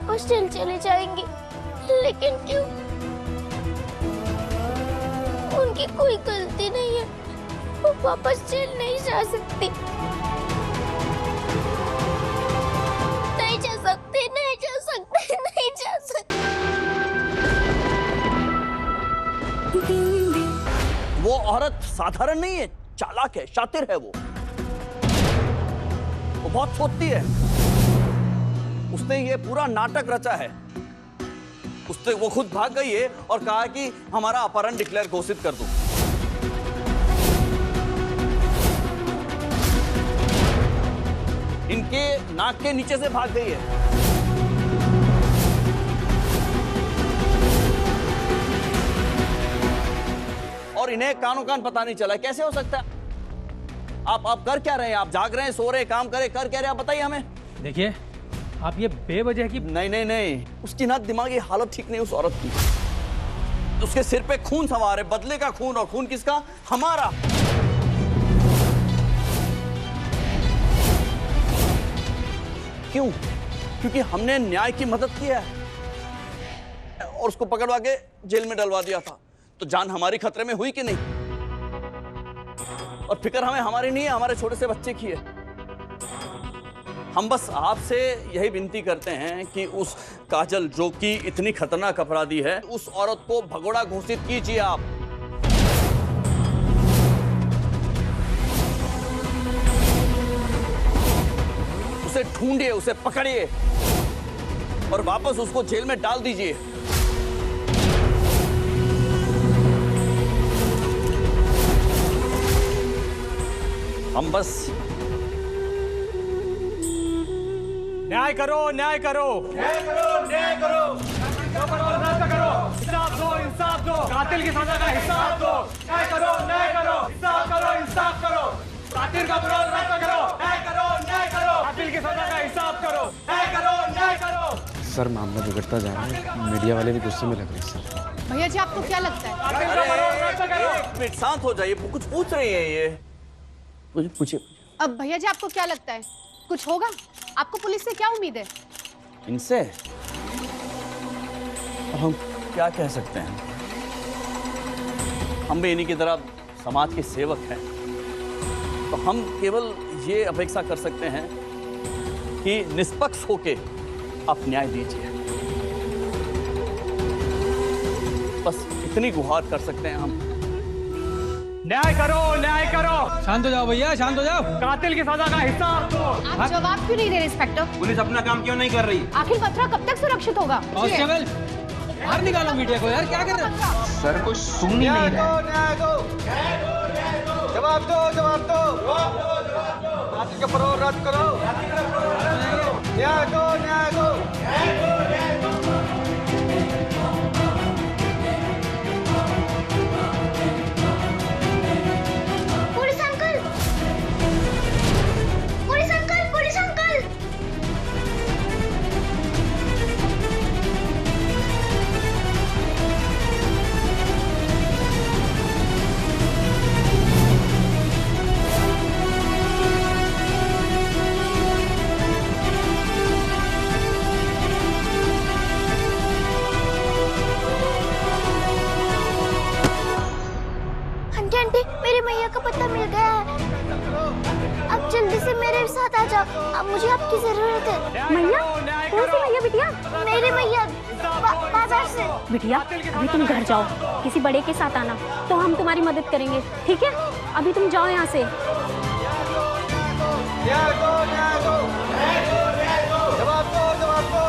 वापस जेल चले जाएंगी, लेकिन क्यों? उनकी कोई गलती नहीं है, वो वापस जेल नहीं जा सकती। नहीं जा सकती, नहीं जा सकती, नहीं जा सकती। वो औरत साधारण नहीं है, चालाक है, शातिर है। वो बहुत सोचती है। उसने ये पूरा नाटक रचा है। उसने वो खुद भाग गई है और कहा कि हमारा अपहरण डिक्लेयर घोषित कर दो। इनके नाक के नीचे से भाग गई है। और इन्हें कानों कान पता नहीं चला। कैसे हो सकता है? आप कर क्या रहे हैं? आप जाग रहे हैं, सो रहे हैं, काम करे, कर क्या रहे हैं? आप बताइए हमें। देखिए, आप ये बेवजह की नहीं, उसकी ना दिमागी हालत ठीक नहीं उस औरत की। उसके सिर पे खून सवार है, बदले का खून। और खून किसका? हमारा। क्यों? क्योंकि हमने न्याय की मदद की है और उसको पकड़वा के जेल में डलवा दिया था। तो जान हमारी खतरे में हुई कि नहीं? और फिक्र हमें हमारी नहीं है, हमारे छोटे से बच्चे की है। हम बस आपसे यही विनती करते हैं कि उस काजल, जो कि इतनी खतरनाक अपराधी है, उस औरत को भगोड़ा घोषित कीजिए आप। उसे ढूंढिए, उसे पकड़िए और वापस उसको जेल में डाल दीजिए। हम बस न्याय करो, न्याय करो, न्याय करो, न्याय करो, इंसाफ दो, इंसाफ दो, कातिल की सजा का हिसाब दो। न्याय करो, न्याय करो, इंसाफ करो, इंसाफ करो, कातिल का विरोध रद्द करो। न्याय करो, न्याय करो, कातिल की सजा का हिसाब करो। न्याय करो, न्याय करो। सर, मामला बिगड़ता जा रहा है। मीडिया वाले भी गुस्से में लग रहे हैं सर। भैया जी, आपको क्या लगता है? एक मिनट शांत हो जाइए। कुछ पूछ रही है ये? पूछिए। अब भैया जी, आपको क्या लगता है, कुछ होगा? आपको पुलिस से क्या उम्मीद है? इनसे अब हम क्या कह सकते हैं? हम भी इन्हीं की तरह समाज के सेवक हैं। तो हम केवल ये अपेक्षा कर सकते हैं कि निष्पक्ष होके आप न्याय दीजिए। बस इतनी गुहार कर सकते हैं हम। न्याय करो, न्याय करो। शांत हो जाओ भैया, शांत हो जाओ। कातिल की सजा का हिसाब दो। आप जवाब क्यों नहीं दे रहे इंस्पेक्टर? पुलिस अपना काम क्यों नहीं कर रही? आखिर पथरा कब तक सुरक्षित होगा? कांस्टेबल, बाहर निकालो मीडिया को यार, क्या कर रहे हो? सर, कुछ सुन ही नहीं रहा। जवाब दो, जवाब दो। कातिल का फरोग रद्द करो। न्याय दो, न्याय दो। Police uncle, police uncle, police uncle. Aunty, aunty, मेरी मैया का पता मिल गया है। अब जल्दी से मेरे साथ आ जाओ। अब मुझे आपकी जरूरत है। मैया? कौन सी मैया बिटिया? मेरी मैया बाजार से। बिटिया, अभी तुम घर जाओ, किसी बड़े के साथ आना, तो हम तुम्हारी मदद करेंगे, ठीक है? अभी तुम जाओ यहाँ से। न्याय दो, न्याय दो। जवाब दो, जवाब दो।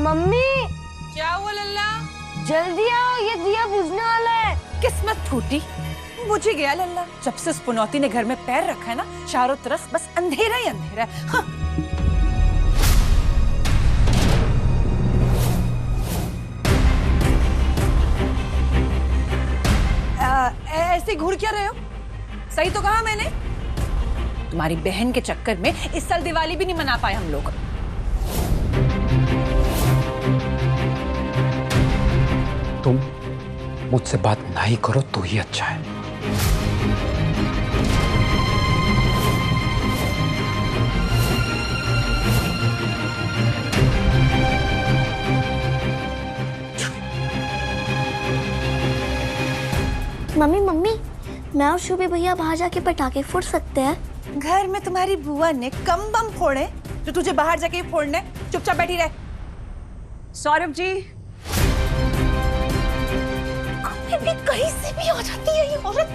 मम्मी, क्या हुआ लल्ला? जल्दी आओ, ये दिया बुझने वाला है। किस्मत फूटी, बुझ गया लल्ला। जब से उस पुनौती ने घर में पैर रखा है ना, चारों तरफ बस अंधेरा ही अंधेरा है। हाँ। ऐसे घूर क्या रहे हो? सही तो कहा मैंने। तुम्हारी बहन के चक्कर में इस साल दिवाली भी नहीं मना पाए हम लोग। तुम मुझसे बात नहीं करो तो ही अच्छा है। मम्मी मम्मी, मैं और शुभी भैया बाहर जाके पटाखे फोड़ सकते हैं? घर में तुम्हारी बुआ ने कम बम फोड़े जो तुझे बाहर जाके फोड़ने। चुपचाप बैठी रहे। सौरभ जी, कभी भी कहीं से भी आ जाती है ये औरत।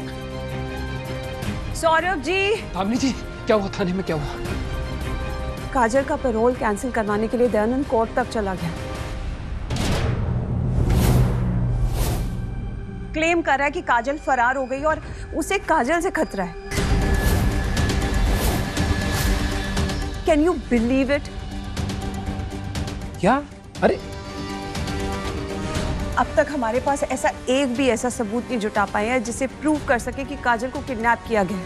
सौरभ जी। भावनी जी, क्या हुआ? थाने में क्या हुआ? काजल का पैरोल कैंसिल करवाने के लिए दयानंद कोर्ट तक चला गया। क्लेम कर रहा है कि काजल फरार हो गई और उसे काजल से खतरा है। Can you believe it? क्या? अरे अब तक हमारे पास ऐसा एक भी ऐसा सबूत नहीं जुटा पाए हैं जिसे प्रूव कर सके कि काजल को किडनैप किया गया है।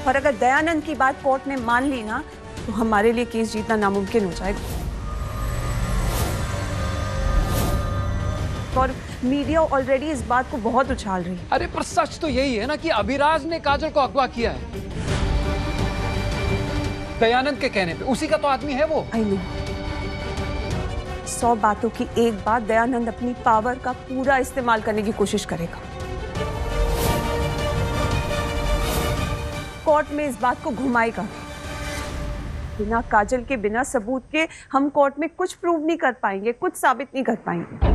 और अगर दयानंद की बात कोर्ट ने मान ली ना, तो हमारे लिए केस जीतना नामुमकिन हो जाएगा। और मीडिया ऑलरेडी इस बात को बहुत उछाल रही है। अरे पर सच तो यही है ना कि अभिराज ने काजल को अगवा किया है। दयानंद के कहने पे उसी का तो आदमी है वो। I know. 100 बातों की एक बात, दयानंद अपनी पावर का पूरा इस्तेमाल करने की कोशिश करेगा। कोर्ट में इस बात को घुमाएगा। बिना काजल के, बिना सबूत के हम कोर्ट में कुछ प्रूव नहीं कर पाएंगे, कुछ साबित नहीं कर पाएंगे।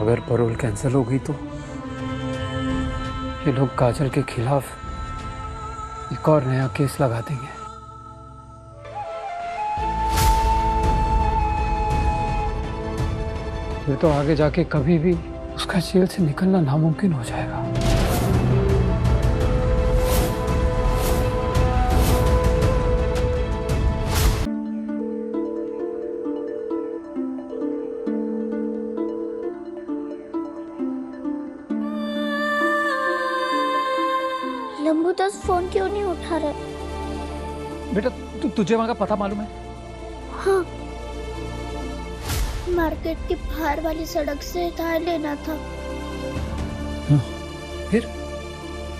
अगर पैरोल कैंसिल हो गई तो ये लोग काजल के खिलाफ एक और नया केस लगा देंगे। फिर तो आगे जाके कभी भी उसका जेल से निकलना नामुमकिन हो जाएगा। लंबू दास फोन क्यों नहीं उठा रहा? बेटा तुझे वहां का पता मालूम है? हाँ, मार्केट की बाहर वाली सड़क से तार लेना था। फिर?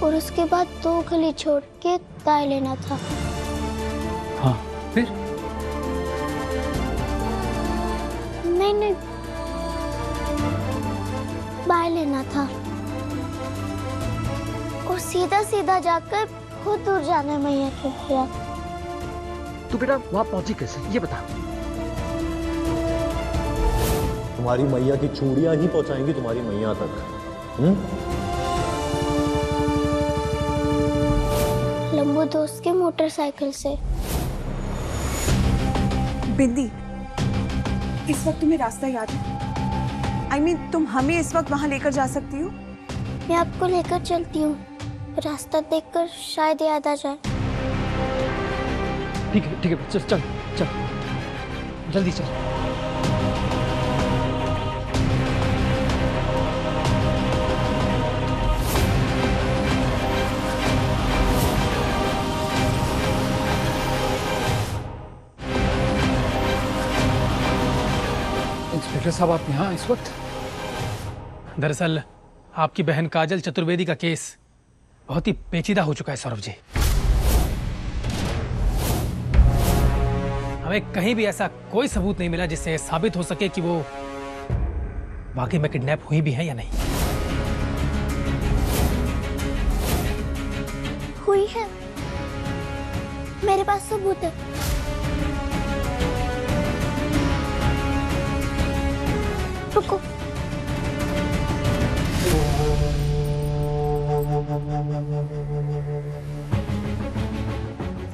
और उसके बाद 2 गली छोड़ के तार लेना था। हाँ, फिर? नहीं, बाय लेना था और सीधा सीधा जाकर बहुत दूर जाना मैया के भैया। तू बेटा वहां पहुंची कैसे, ये बता। तुम्हारी मैया की चूड़ियां ही पहुंचाएंगी तुम्हारी मैया तक। लंबू दोस्त के मोटरसाइकिल से। बिंदी, इस वक्त तुम्हें रास्ता याद है? I mean, तुम हमें इस वक्त वहां लेकर जा सकती हो? मैं आपको लेकर चलती हूँ, रास्ता देखकर शायद याद आ जाए। ठीक है, चल चल चल, जल्दी चल। इंस्पेक्टर साहब, आप यहाँ इस वक्त? दरअसल आपकी बहन काजल चतुर्वेदी का केस बहुत ही पेचीदा हो चुका है सौरभ जी। हमें कहीं भी ऐसा कोई सबूत नहीं मिला जिससे साबित हो सके कि वो वाकई में किडनैप हुई भी है या नहीं। हुई है, मेरे पास सबूत है। रुको,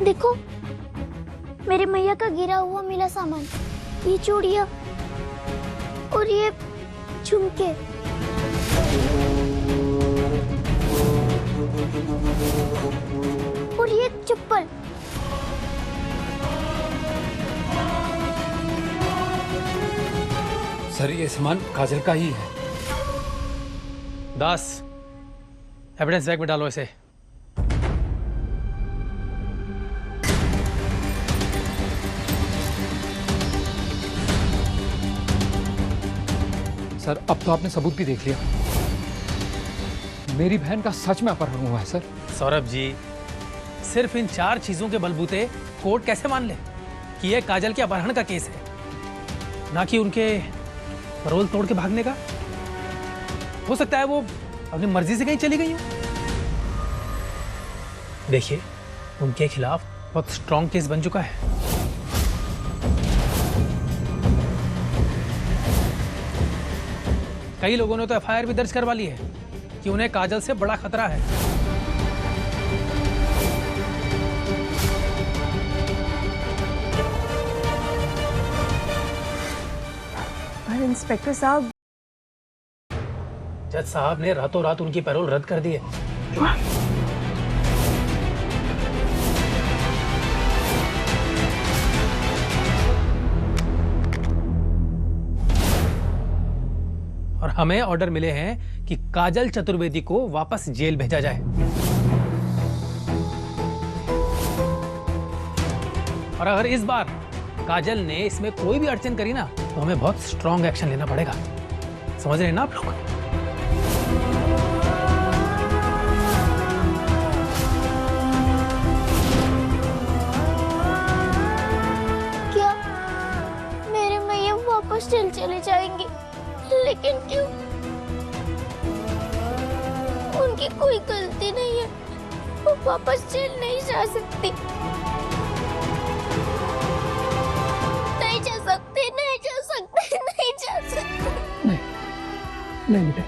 देखो, मेरे मैया का गिरा हुआ मिला सामान, ये चूड़ियां और ये झुमके। और ये चप्पल। सर, ये सामान काजल का ही है। दास, एविडेंस बैग में डालो इसे। सर अब तो आपने सबूत भी देख लिया, मेरी बहन का सच में अपहरण हुआ है सर। सौरभ जी, सिर्फ इन 4 चीजों के बलबूते कोर्ट कैसे मान ले कि यह काजल के अपहरण का केस है, ना कि उनके पैरोल तोड़ के भागने का। हो सकता है वो अपनी मर्जी से कहीं चली गई हो। देखिए, उनके खिलाफ बहुत स्ट्रॉन्ग केस बन चुका है। कई लोगों ने तो एफआईआर भी दर्ज करवा ली है कि उन्हें काजल से बड़ा खतरा है। पर इंस्पेक्टर साहब, जज साहब ने रातों रात उनकी पैरोल रद्द कर दी है। और हमें ऑर्डर मिले हैं कि काजल चतुर्वेदी को वापस जेल भेजा जाए। और अगर इस बार काजल ने इसमें कोई भी अड़चन करी ना, तो हमें बहुत स्ट्रॉन्ग एक्शन लेना पड़ेगा। समझ रहे हैं ना आप लोग? क्या मेरे मैया वापस जेल चले जाएंगी? लेकिन क्यों? उनकी कोई गलती नहीं है, वो वापस जेल नहीं जा सकती। नहीं जा सकते, नहीं जा सकते, नहीं जा सकते। नहीं बेटा,